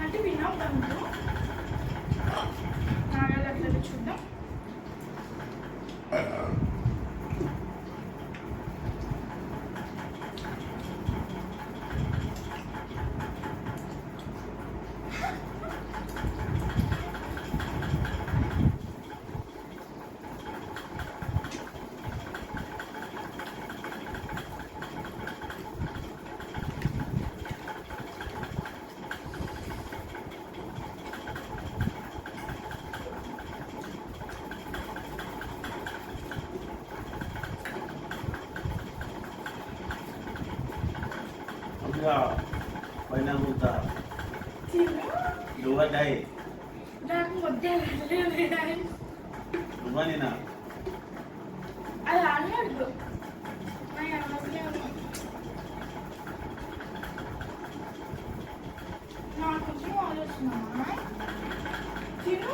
అంటే వినవుతాము నాగాలు అట్లా చూద్దాం. పైన ముద్ద డువడాయి నాకు ముద్దే డువనినా అది అన్నాడు నాకు కొంచెం ఆలోచన తిను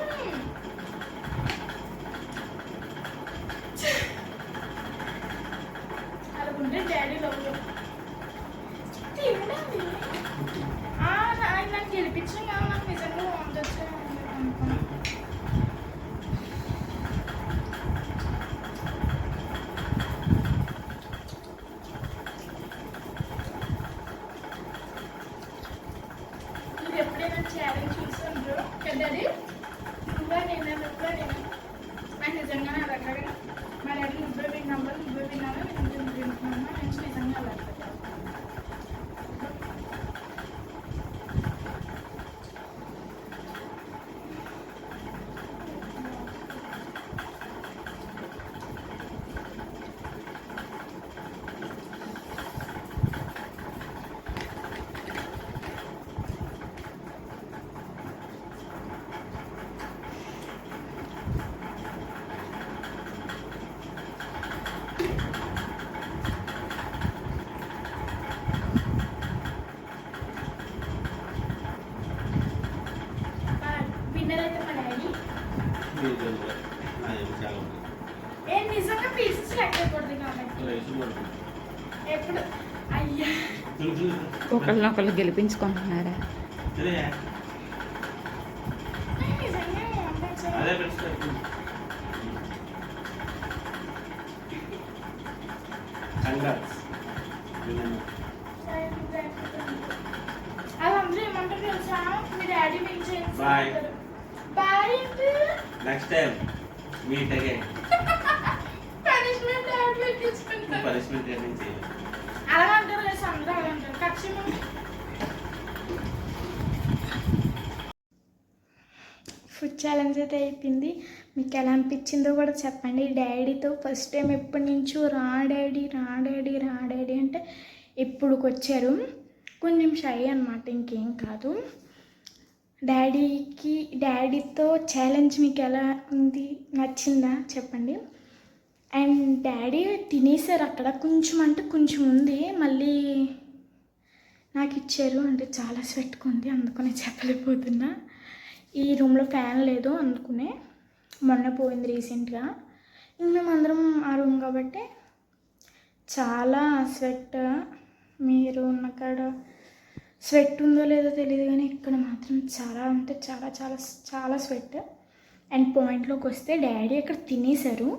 అలాగుంటే డాడీ లోపల ఆయన నాకు గెలిపించిన నాకు నిజంగా వండొచ్చు అనుకున్నాను. మీరు ఎప్పుడైనా ఛాలెంజ్ చూస్తుండ్రు కదండి నువ్వే నేను నాకు నిజంగానే అలాగే మరి అది నువ్వే విన్నామా నేను వింటున్నామా నుంచి నిజంగా అలా నిజంగా పీసెస్ లేకపోతుంది కాబట్టి ఎప్పుడు అయ్యా ఒకళ్ళనొకళ్ళు గెలిపించుకుంటున్నారా? వాళ్ళందరూ ఏమంటారు తెలుసా, మీ డాడీ విన్ చేయండి. Bye bye next time meet again. Punishment daddy పెట్టించుకుంటారు. పనిష్మెంట్ ఏమీ చేయాలి. అలా అంటారు కదా అందరూ అలా అంటారు. ఖచ్చితంగా ఫుడ్ ఛాలెంజ్ అయితే అయిపోయింది. మీకు ఎలా అనిపించిందో కూడా చెప్పండి. డాడీతో ఫస్ట్ టైం ఎప్పటి నుంచో రా డాడీ అంటే ఇప్పుడుకి వచ్చారు. కొంచెం షై అనమాట, ఇంకేం కాదు. డాడీతో ఛాలెంజ్ మీకు ఎలా ఉంది, నచ్చిందా చెప్పండి. అండ్ డాడీ తినేసారు అక్కడ, కొంచెం అంటే కొంచెం ఉంది, మళ్ళీ నాకు ఇచ్చారు. అంటే చాలా స్వెట్గా ఉంది, అందుకనే చెప్పలేకపోతున్నా. ఈ రూమ్లో ఫ్యాన్ లేదు, అందుకునే మొన్న పోయింది రీసెంట్గా. ఇంక మేమందరం ఆ రూమ్ కాబట్టి చాలా స్వెట్. మీరు ఉన్న కాడ స్వెట్ ఉందో లేదో తెలియదు, కానీ ఇక్కడ మాత్రం చాలా అంటే చాలా చాలా చాలా స్వెట్. అండ్ పాయింట్లోకి వస్తే డాడీ అక్కడ తినేశారు.